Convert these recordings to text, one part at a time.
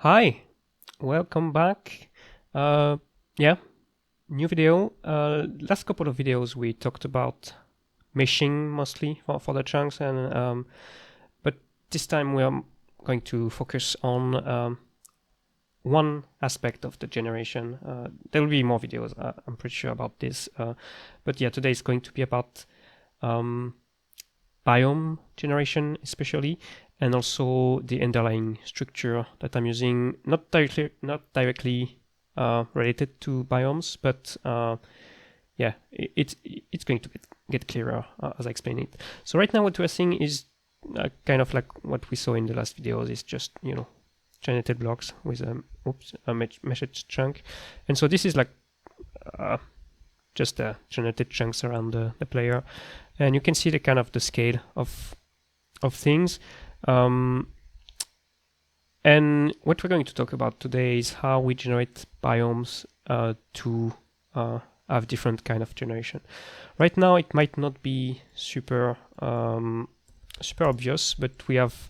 Hi, welcome back. Yeah, new video. Last couple of videos we talked about meshing mostly for the chunks, and but this time we are going to focus on one aspect of the generation. There will be more videos, I'm pretty sure about this. But yeah, today is going to be about biome generation especially, and also the underlying structure that I'm using, not directly related to biomes, but yeah, it's going to get clearer as I explain it. So right now what we're seeing is kind of like what we saw in the last videos, is just, you know, generated blocks with a meshed chunk. And so this is like just generated chunks around the player, and you can see the kind of the scale of things. And what we're going to talk about today is how we generate biomes to have different kind of generation. Right now it might not be super obvious, but we have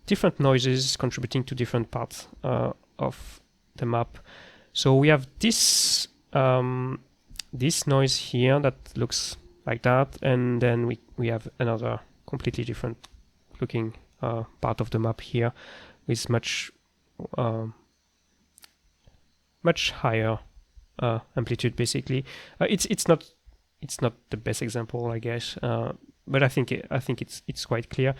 different noises contributing to different parts of the map. So we have this this noise here that looks like that, and then we have another completely different looking part of the map here with much higher amplitude. Basically, it's not the best example, I guess, but I think it's quite clear.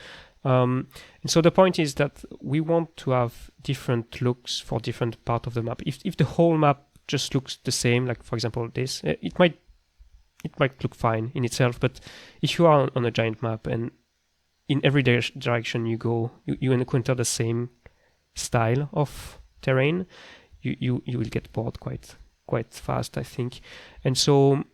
And so the point is that we want to have different looks for different part of the map. If the whole map just looks the same, like for example this, it might look fine in itself. But if you are on a giant map and in every direction you go, you encounter the same style of terrain, you will get bored quite fast, I think. And so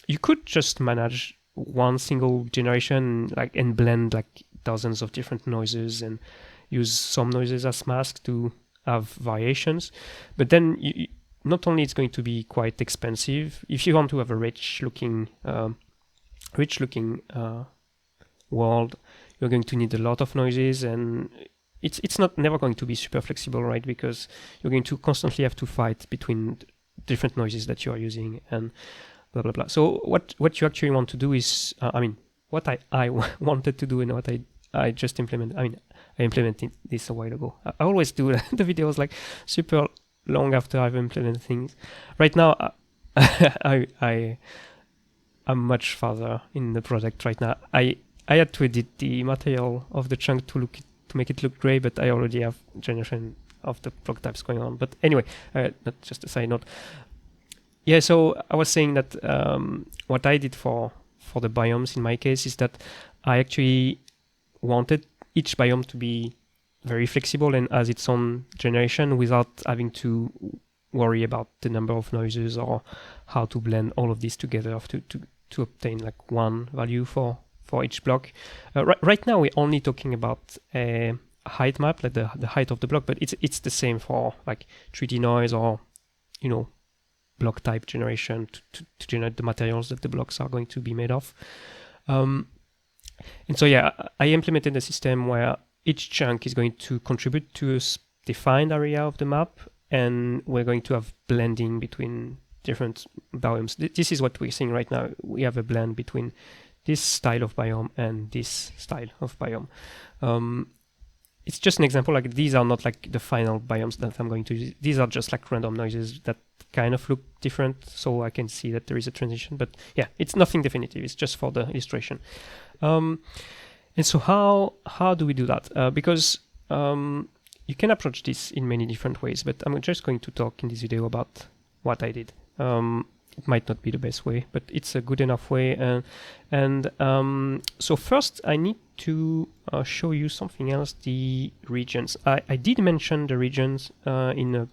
you could just manage one single generation, like, and blend like dozens of different noises and use some noises as masks to have variations. But then not only it's going to be quite expensive, if you want to have a rich looking world, you're going to need a lot of noises, and it's never going to be super flexible, right? Because you're going to constantly have to fight between different noises that you are using and blah blah blah. So what you actually want to do is, what I wanted to do and what I just implemented. I implemented this a while ago. I always do the videos like super long after I've implemented things. Right now, I'm much farther in the project right now. I had to edit the material of the chunk to make it look gray, but I already have generation of the block types going on. But anyway, not just a side note. Yeah, so I was saying that what I did for the biomes in my case is that I actually wanted each biome to be very flexible and has its own generation without having to worry about the number of noises or how to blend all of these together to obtain like one value for each block. Right now we're only talking about a height map, like the height of the block, but it's the same for like 3D noise or, you know, block type generation to generate the materials that the blocks are going to be made of. And so yeah, I implemented a system where each chunk is going to contribute to a defined area of the map, and we're going to have blending between different biomes. This is what we're seeing right now. We have a blend between this style of biome and this style of biome. It's just an example. Like, these are not like the final biomes that I'm going to use. These are just like random noises that kind of look different, so I can see that there is a transition. But yeah, it's nothing definitive. It's just for the illustration. And so how do we do that? Because you can approach this in many different ways, but I'm just going to talk in this video about what I did. It might not be the best way, but it's a good enough way. So first I need to show you something else, the regions. I did mention the regions in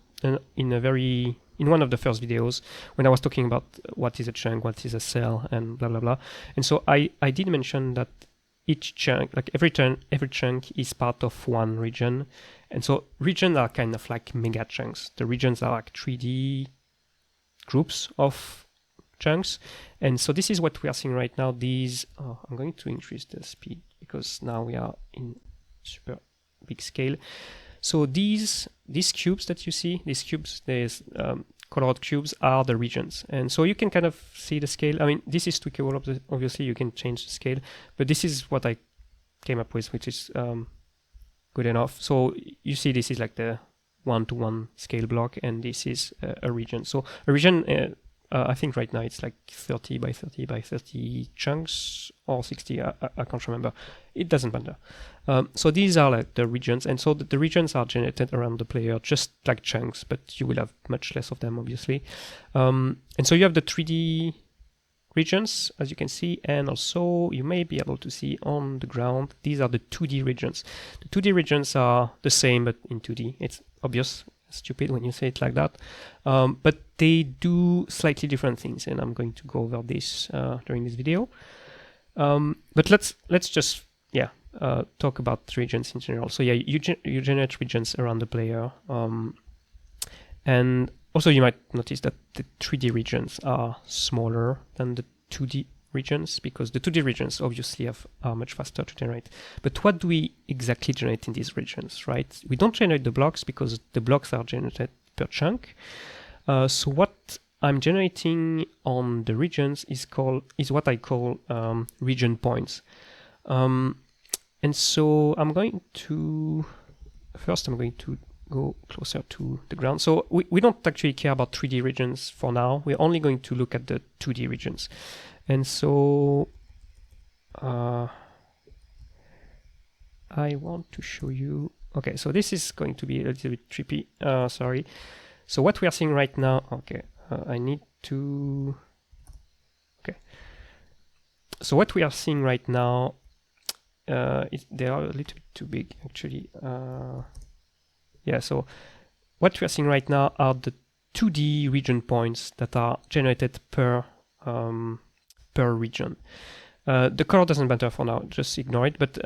one of the first videos when I was talking about what is a chunk, what is a cell, and blah blah blah. And so I did mention that each chunk, like every chunk is part of one region. And so regions are kind of like mega chunks. The regions are like 3D groups of chunks. And so this is what we are seeing right now. These, I'm going to increase the speed because now we are in super big scale. So these cubes that you see, these cubes, these colored cubes are the regions. And so you can kind of see the scale. I mean, this is tweakable, obviously you can change the scale, but this is what I came up with, which is good enough. So you see this is like the 1-to-1 scale block, and this is a region. So a region, I think right now it's like 30 by 30 by 30 chunks, or 60, I can't remember. It doesn't matter. So these are like the regions, and so the regions are generated around the player just like chunks, but you will have much less of them, obviously. And so you have the 3D regions, as you can see, and also you may be able to see on the ground, these are the 2D regions. The 2D regions are the same, but in 2D. It's obvious, stupid when you say it like that, but they do slightly different things, and I'm going to go over this during this video. But let's just talk about regions in general. So yeah, you generate regions around the player, and also you might notice that the 3D regions are smaller than the 2D regions, because the 2D regions obviously are much faster to generate. But what do we exactly generate in these regions, right? We don't generate the blocks because the blocks are generated per chunk. So what I'm generating on the regions is what I call region points. And so I'm going to go closer to the ground. So we don't actually care about 3D regions for now. We're only going to look at the 2D regions. And so I want to show you. Okay, so this is going to be a little bit trippy. Sorry. So what we are seeing right now. Okay, I need to. Okay. So what we are seeing right now, they are a little bit too big, actually. Yeah. So what we are seeing right now are the 2D region points that are generated per region. The color doesn't matter for now, just ignore it. But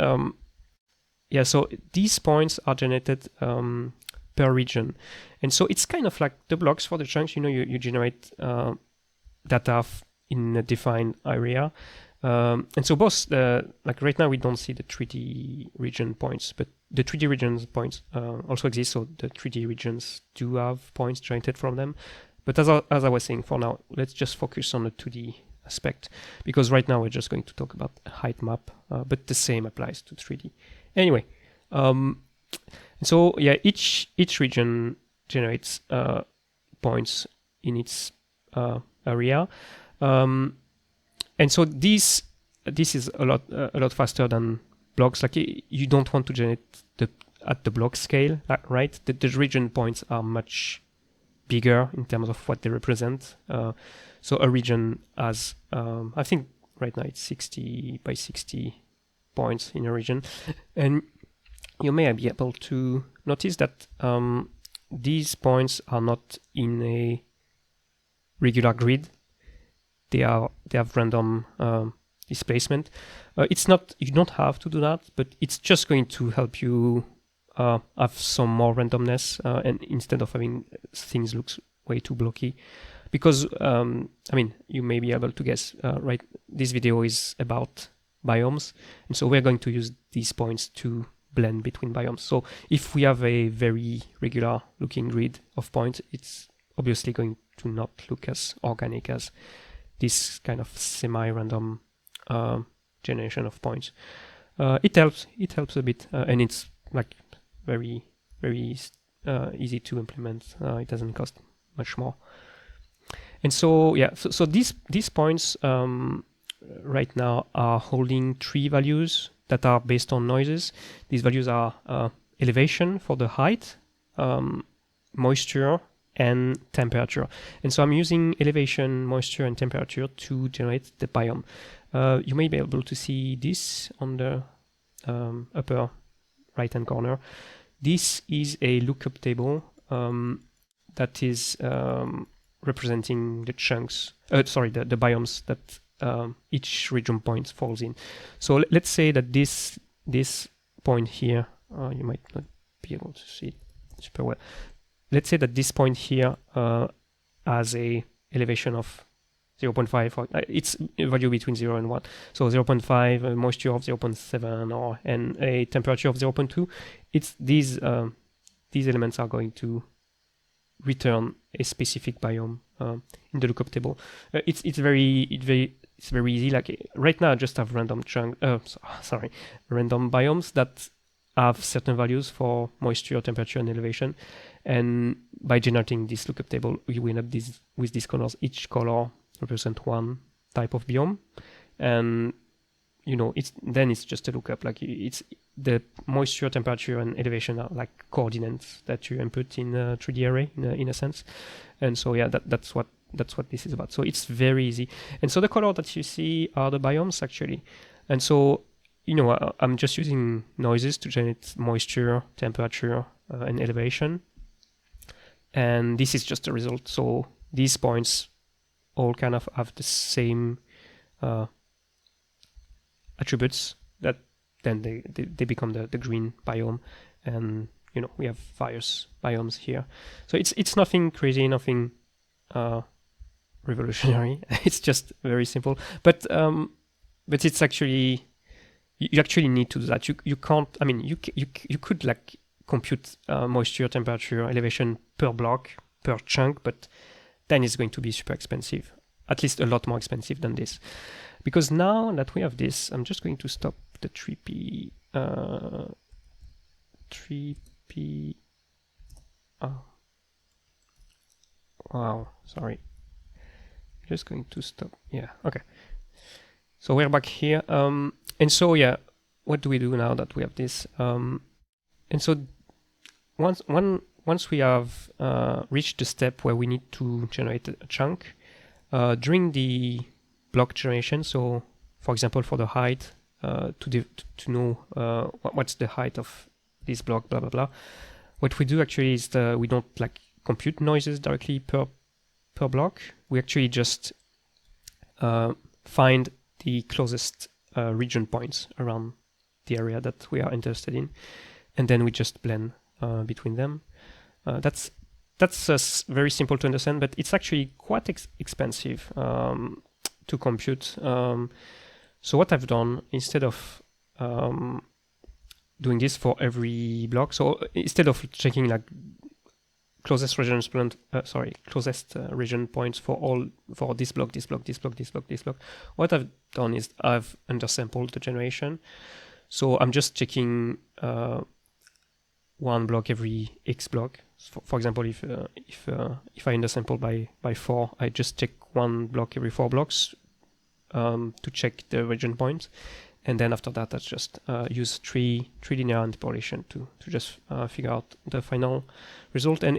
yeah, so these points are generated per region. And so it's kind of like the blocks for the chunks. You know, you generate data in a defined area. And so both, like right now we don't see the 3D region points, but the 3D regions points also exist. So the 3D regions do have points generated from them. But as I was saying, for now, let's just focus on the 2D aspect, because right now we're just going to talk about a height map, but the same applies to 3D. Anyway, so yeah, each region generates points in its area, and so this is a lot faster than blocks. Like you don't want to generate at the block scale, right? The region points are much bigger in terms of what they represent. So a region has, I think right now it's 60 by 60 points in a region. And you may be able to notice that these points are not in a regular grid. They have random displacement. It's not, you don't have to do that, but it's just going to help you have some more randomness, and instead of having things look way too blocky. Because, I mean, you may be able to guess, right? This video is about biomes. And so we're going to use these points to blend between biomes. So if we have a very regular looking grid of points, it's obviously going to not look as organic as this kind of semi-random generation of points. It helps a bit, and it's like very, very easy to implement. It doesn't cost much more. And so, yeah, so these points right now are holding 3 values that are based on noises. These values are elevation for the height, moisture, and temperature. And so I'm using elevation, moisture, and temperature to generate the biome. You may be able to see this on the upper right-hand corner. This is a lookup table that is representing the chunks, the biomes that each region point falls in. So let's say that this point here, you might not be able to see it super well. Let's say that this point here has a elevation of 0.5, or it's a value between 0 and 1. So 0.5, a moisture of 0.7, and a temperature of 0.2. It's these these elements are going to return a specific biome in the lookup table. It's very easy. Like right now, I just have random random biomes that have certain values for moisture, temperature, and elevation. And by generating this lookup table, we end up with these colors. Each color represents one type of biome, and it's just a lookup. Like it's the moisture, temperature, and elevation are like coordinates that you input in a 3D array in a sense. And so yeah, that's what this is about. So it's very easy. And so the color that you see are the biomes actually. And so I'm just using noises to generate moisture, temperature, and elevation. And this is just a result. So these points all kind of have the same attributes that then they become the green biome. And we have various biomes here. So it's nothing crazy, nothing revolutionary. It's just very simple. But it's actually, you actually need to do that. You can't, I mean, you could like compute moisture, temperature, elevation per block, per chunk, but then it's going to be super expensive, at least a lot more expensive than this. Because now that we have this, I'm just going to stop the 3P. Oh. Wow, sorry. Just going to stop. Yeah, okay. So we're back here. And so, yeah, what do we do now that we have this? And so once we have reached the step where we need to generate a chunk, during the block generation, so for example, for the height, to know what's the height of this block, blah, blah, blah. What we do actually is we don't like compute noises directly per block. We actually just find the closest region points around the area that we are interested in, and then we just blend between them. That's very simple to understand, but it's actually quite expensive to compute. So what I've done, instead of doing this for every block, so instead of checking like closest region points for this block, this block, this block, this block, this block, what I've done is I've undersampled the generation. So I'm just checking one block every X block. For example, if I undersample by 4, I just check one block every 4 blocks to check the region points, and then after that, I just use three linear interpolation to just figure out the final result. And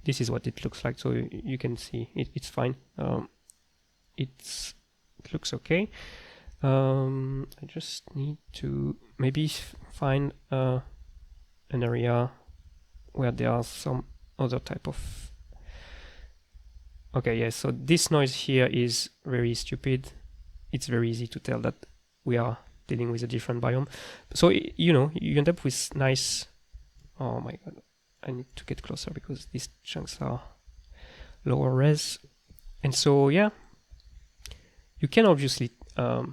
this is what it looks like. So you can see it's fine. It looks okay. I just need to maybe find an area where there are some other type of... Okay, yes, so this noise here is very stupid. It's very easy to tell that we are dealing with a different biome. So, you end up with nice... Oh my god, I need to get closer because these chunks are lower res. And so, yeah, you can obviously... I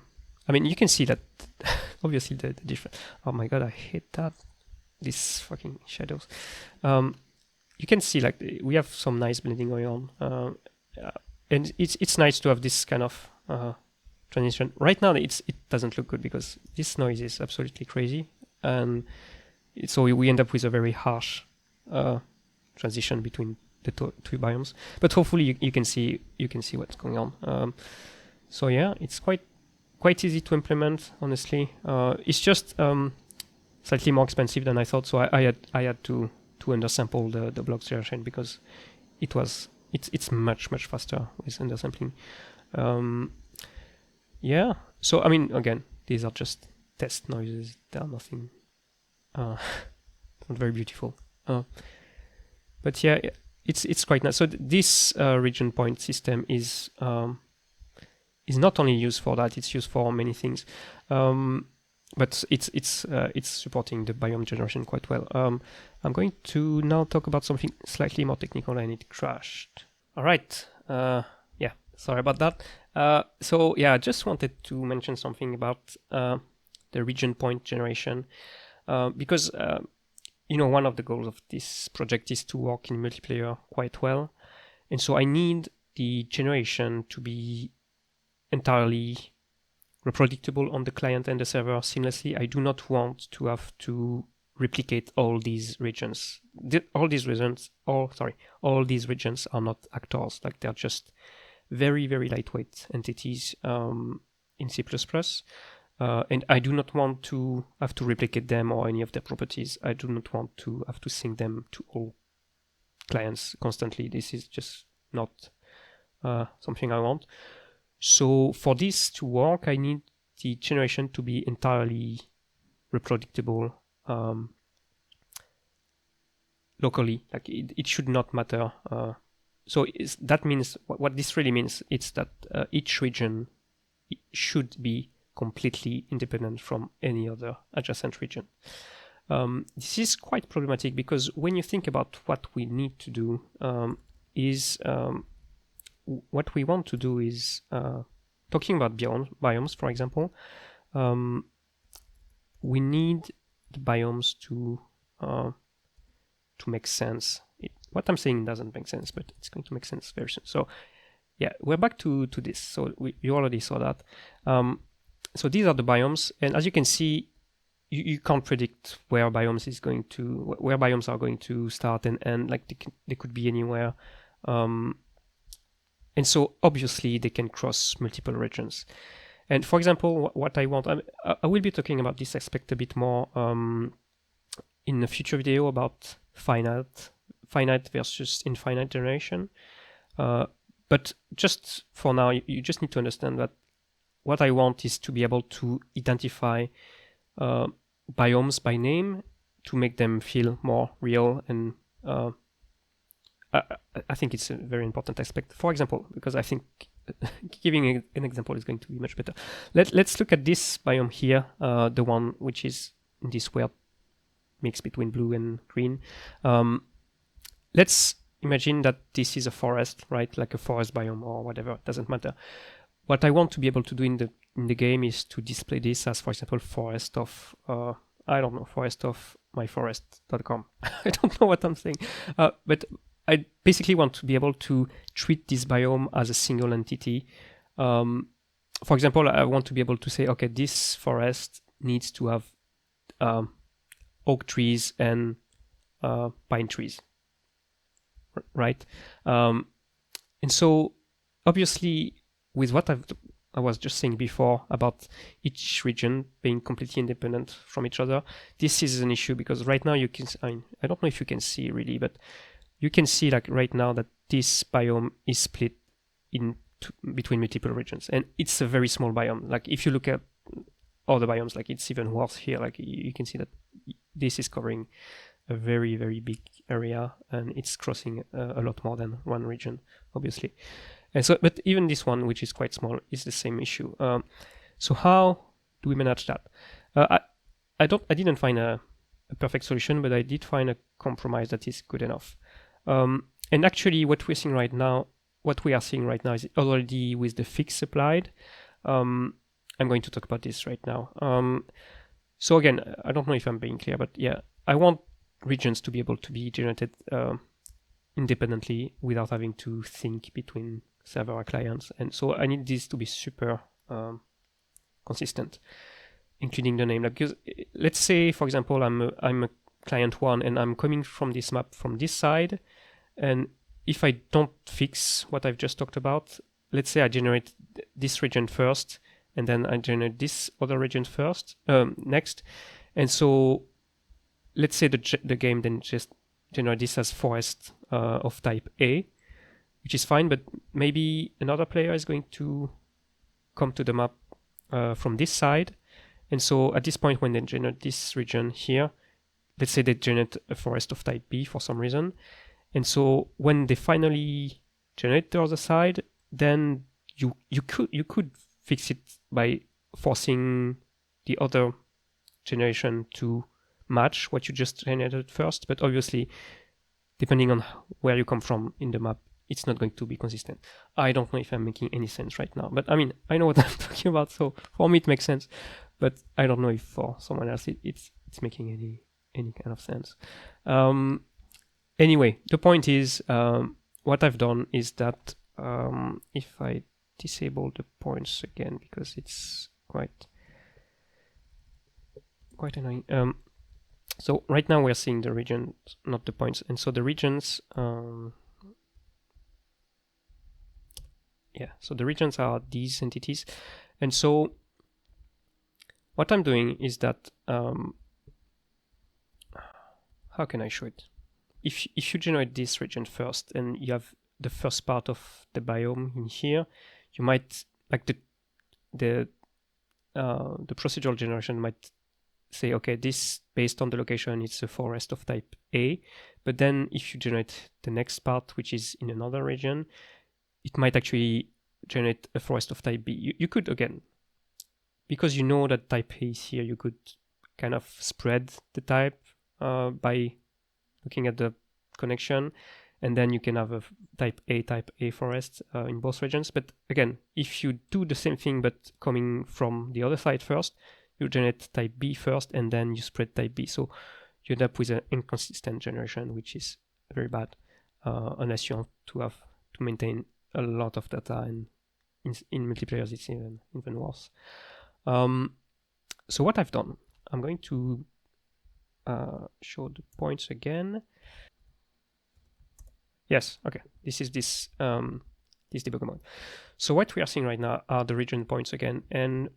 mean, you can see that obviously the different... Oh my god, I hate that. These fucking shadows. You can see like we have some nice blending going on, and it's nice to have this kind of transition. Right now it doesn't look good because this noise is absolutely crazy, and so we end up with a very harsh transition between the two biomes. But hopefully you can see what's going on. So yeah, it's quite easy to implement. Honestly, it's just slightly more expensive than I thought. So I had to undersample the block generation because it's much faster with undersampling. Yeah. So I mean, again, these are just test noises. They are nothing, not very beautiful. But yeah, it's quite nice. So this region point system is not only used for that; it's used for many things. But it's supporting the biome generation quite well. I'm going to now talk about something slightly more technical, and it crashed. All right. Yeah, sorry about that. So yeah, I just wanted to mention something about the region point generation because one of the goals of this project is to work in multiplayer quite well. And so I need the generation to be entirely reproducible on the client and the server seamlessly. I do not want to have to replicate all these regions. All these regions are not actors. Like, they're just very, very lightweight entities in C++. And I do not want to have to replicate them or any of their properties. I do not want to have to sync them to all clients constantly. This is just not something I want. So for this to work, I need the generation to be entirely reproducible locally. Like, it should not matter. So that means, what this really means, it's that each region should be completely independent from any other adjacent region. This is quite problematic, because when you think about what we need to do, what we want to do is, talking about biomes, for example, we need the biomes to make sense. What I'm saying doesn't make sense, but it's going to make sense very soon. So yeah, we're back to this. So you already saw that. So these are the biomes, and as you can see, you can't predict where biomes are going to start and end. Like, they could be anywhere. And so obviously they can cross multiple regions. And for example, what I want, I will be talking about this aspect a bit more in a future video about finite versus infinite generation. But just for now, you just need to understand that what I want is to be able to identify biomes by name to make them feel more real. And I think it's a very important aspect. For example, because I think giving an example is going to be much better. Let's look at this biome here, the one which is in this weird mix between blue and green. Let's imagine that this is a forest, right? Like a forest biome or whatever, it doesn't matter. What I want to be able to do in the game is to display this as, for example, forest of myforest.com. I don't know what I'm saying, but I basically want to be able to treat this biome as a single entity. For example, I want to be able to say, okay, this forest needs to have oak trees and pine trees, right? And so obviously, with what I was just saying before about each region being completely independent from each other, this is an issue, because right now I don't know if you can see really, but you can see, like, right now that this biome is split between multiple regions, and it's a very small biome. Like, if you look at other biomes, like, it's even worse here. Like, you can see that this is covering a very, very big area, and it's crossing a lot more than one region, obviously. And so, but even this one, which is quite small, is the same issue. So how do we manage that? I didn't find a perfect solution, but I did find a compromise that is good enough. And actually, what we are seeing right now is already with the fix applied. I'm going to talk about this right now. So again, I don't know if I'm being clear, but yeah, I want regions to be able to be generated independently without having to think between server or clients. And so I need this to be super consistent, including the name. Like, because let's say, for example, I'm a client 1 and I'm coming from this map from this side, and if I don't fix what I've just talked about, let's say I generate this region first, and then I generate this other region next, and so let's say the game then just generate this as forest of type A, which is fine, but maybe another player is going to come to the map from this side, and so at this point when they generate this region here, let's say they generate a forest of type B for some reason, and so when they finally generate the other side, then you could fix it by forcing the other generation to match what you just generated first. But obviously, depending on where you come from in the map, it's not going to be consistent. I don't know if I'm making any sense right now, but I mean, I know what I'm talking about, so for me it makes sense, but I don't know if for someone else it's making any kind of sense. Anyway, the point is, what I've done is that if I disable the points again, because it's quite annoying. So right now we're seeing the regions, not the points, and so the regions, so the regions are these entities, and so what I'm doing is that, how can I show it? If you generate this region first and you have the first part of the biome in here, you might, like the procedural generation might say, okay, this based on the location, it's a forest of type A. But then if you generate the next part, which is in another region, it might actually generate a forest of type B. You could, again, because you know that type A is here, you could kind of spread the type by looking at the connection, and then you can have a type A forest in both regions. But again, if you do the same thing but coming from the other side first, you generate type B first and then you spread type B. So you end up with an inconsistent generation, which is very bad, unless you want to maintain a lot of data, and in multiplayers it's even worse. So what I've done, I'm going to show the points again. Yes, okay. This is this debugger mode. So what we are seeing right now are the region points again, and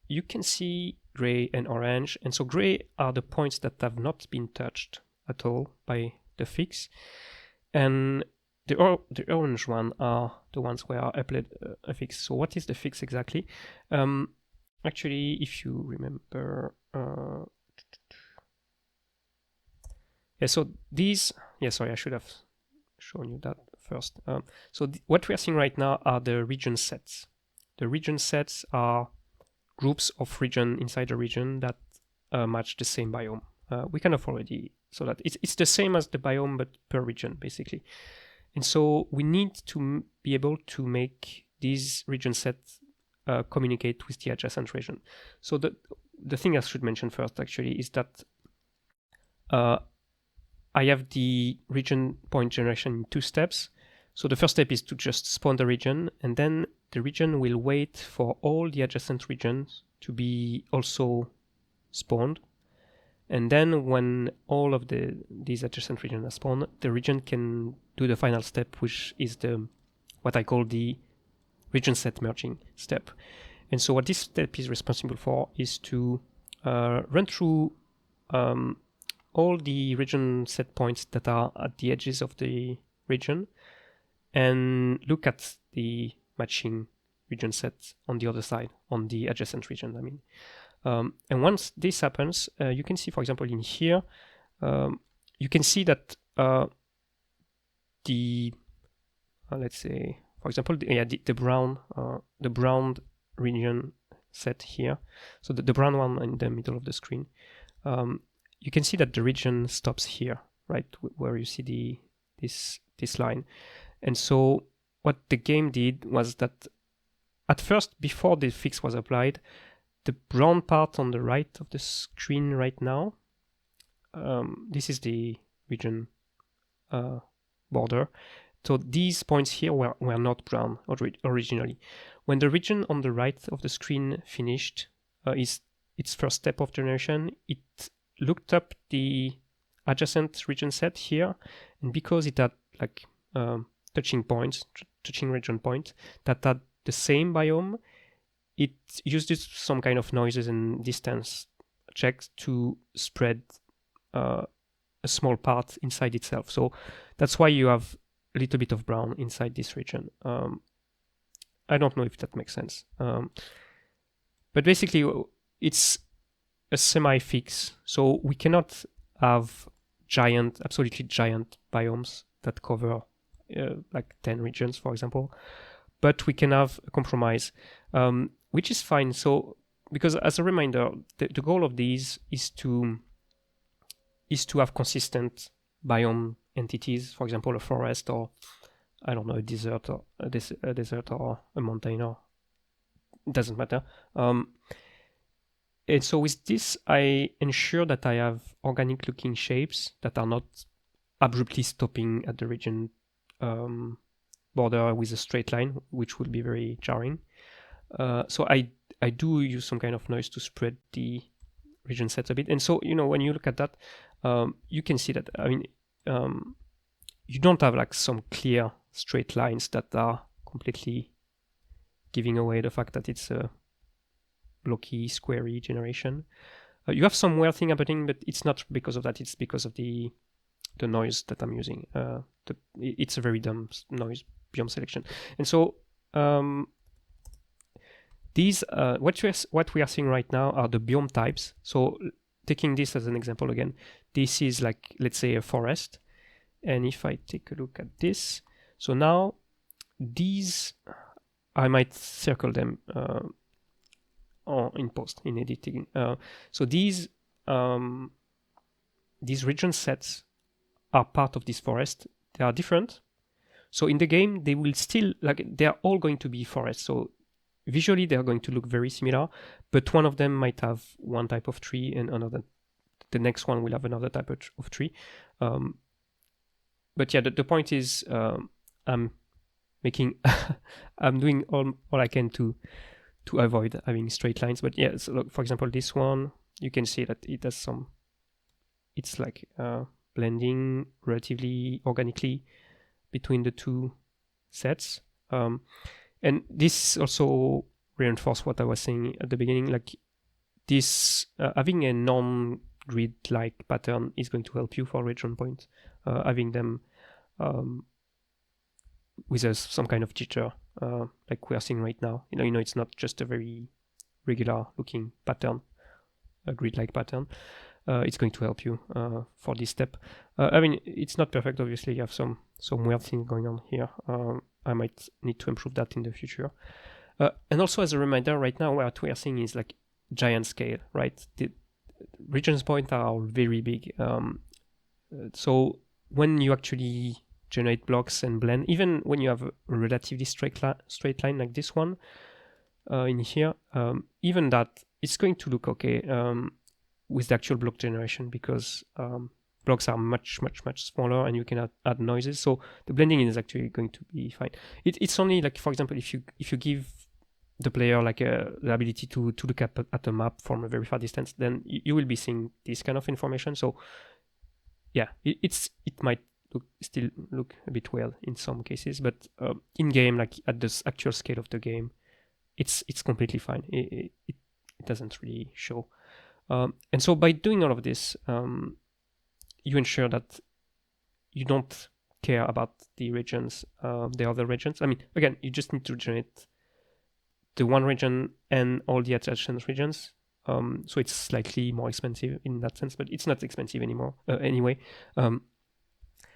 you can see gray and orange. And so gray are the points that have not been touched at all by the fix, and the orange one are the ones where I applied a fix. So what is the fix exactly? Actually, if you remember, so these, sorry, I should have shown you that first. So what we are seeing right now are the region sets. The region sets are groups of region inside a region that match the same biome. We kind of already saw that. It's the same as the biome, but per region, basically. And so we need to be able to make these region sets communicate with the adjacent region. So the thing I should mention first, actually, is that I have the region point generation in 2 steps. So the first step is to just spawn the region, and then the region will wait for all the adjacent regions to be also spawned. And then when all of these adjacent regions are spawned, the region can do the final step, which is what I call the region set merging step. And so what this step is responsible for is to run through all the region set points that are at the edges of the region and look at the matching region set on the other side, on the adjacent region, I mean. And once this happens, you can see, for example, in here, you can see that let's say, for example, the brown region set here, so the brown one in the middle of the screen, you can see that the region stops here, right, where you see this line. And so what the game did was that at first, before the fix was applied, the brown part on the right of the screen right now, this is the region border. So these points here were not brown originally. When the region on the right of the screen finished its first step of generation, it looked up the adjacent region set here, and because it had like touching region points that had the same biome, it used some kind of noises and distance checks to spread a small part inside itself. So that's why you have a little bit of brown inside this region. I don't know if that makes sense. But basically, it's a semi-fix. So we cannot have absolutely giant biomes that cover like 10 regions, for example. But we can have a compromise, which is fine. So, because as a reminder, the goal of these is to have consistent biome entities, for example, a forest, or I don't know, a desert, or a desert, or a mountain, or it doesn't matter. And so with this, I ensure that I have organic looking shapes that are not abruptly stopping at the region border with a straight line, which would be very jarring. So I do use some kind of noise to spread the region set a bit. And so, when you look at that, you can see that, you don't have like some clear straight lines that are completely giving away the fact that it's a blocky, squarey generation. You have some weird thing happening, but it's not because of that. It's because of the noise that I'm using. It's a very dumb noise biome selection. And so these what we are seeing right now are the biome types. So taking this as an example again, this is like, let's say, a forest. And if I take a look at this, so now these, I might circle them in post, in editing. So these region sets are part of this forest. They are different. So in the game, they will still, they are all going to be forests. So visually, they are going to look very similar, but one of them might have one type of tree and another, the next one will have another type of tree. But yeah, the point is, I'm doing all I can to avoid having straight lines. But yeah, so look, for example, this one, you can see that it has it's like blending relatively organically between the two sets. And this also reinforces what I was saying at the beginning, like this, having a non-grid-like pattern is going to help you for region points. Having them with some kind of jitter, like we are seeing right now. It's not just a very regular looking pattern, a grid-like pattern. It's going to help you for this step. It's not perfect, obviously. You have some weird things going on here. I might need to improve that in the future. And also, as a reminder, right now what we are seeing is like giant scale, right? The regions point are very big. So when you actually generate blocks and blend, even when you have a relatively straight line like this one in here, even that, it's going to look okay with the actual block generation, because blocks are much smaller and you can add noises. So the blending is actually going to be fine. It's only like, for example, if you give the player like the ability to look at a map from a very far distance, then you will be seeing this kind of information. So yeah, it might still look a bit weird in some cases, but in game, like at the actual scale of the game, it's completely fine. It doesn't really show. And so by doing all of this, you ensure that you don't care about the regions, the other regions. Again, you just need to generate the one region and all the adjacent regions. So it's slightly more expensive in that sense, but it's not expensive anymore anyway.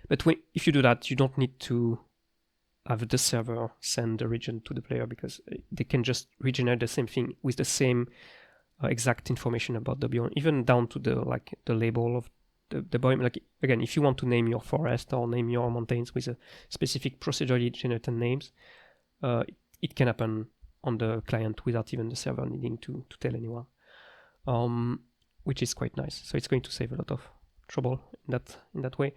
But if you do that, you don't need to have the server send the region to the player, because they can just regenerate the same thing with the same exact information about the biome, even down to the label of the biome. Like, again, if you want to name your forest or name your mountains with a specific procedurally generated names, it can happen on the client without even the server needing to tell anyone, which is quite nice. So it's going to save a lot of trouble in that way.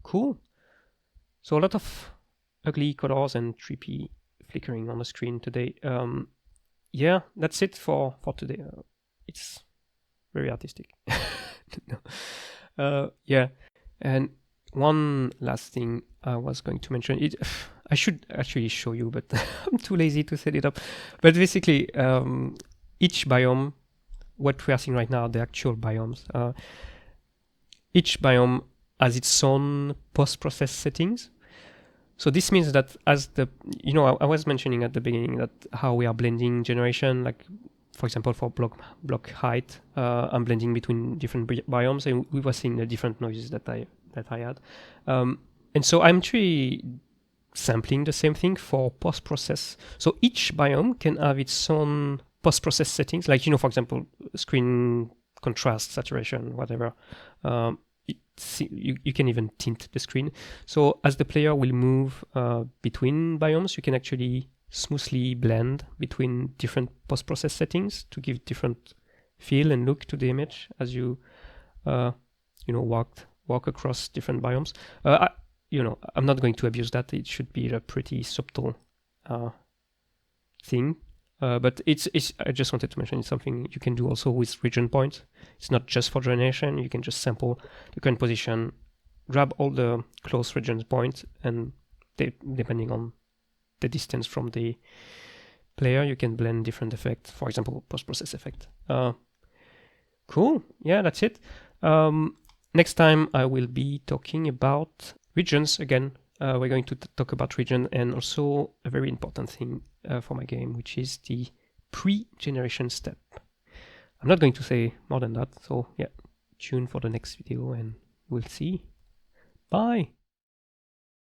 Cool. So a lot of ugly colors and trippy flickering on the screen today. Yeah, that's it for today. It's very artistic. Yeah. And one last thing I was going to mention, I should actually show you, but I'm too lazy to set it up. But basically, each biome, what we are seeing right now, the actual biomes, each biome has its own post-process settings. So this means that as I was mentioning at the beginning that how we are blending generation, like for example for block height, I'm blending between different biomes, and we were seeing the different noises that I had, and so I'm actually sampling the same thing for post-process. So each biome can have its own post-process settings, like for example screen contrast, saturation, whatever. You can even tint the screen. So as the player will move between biomes, you can actually smoothly blend between different post-process settings to give different feel and look to the image as you walk across different biomes. I'm not going to abuse that. It should be a pretty subtle thing. But it's I just wanted to mention it's something you can do also with region points. It's not just for generation. You can just sample the current position, grab all the close region points, and depending on the distance from the player, you can blend different effects. For example, post-process effect. Cool. Yeah, that's it. Next time I will be talking about regions again. We're going to talk about region and also a very important thing for my game, which is the pre-generation step. I'm not going to say more than that, so yeah, tune for the next video and we'll see. Bye!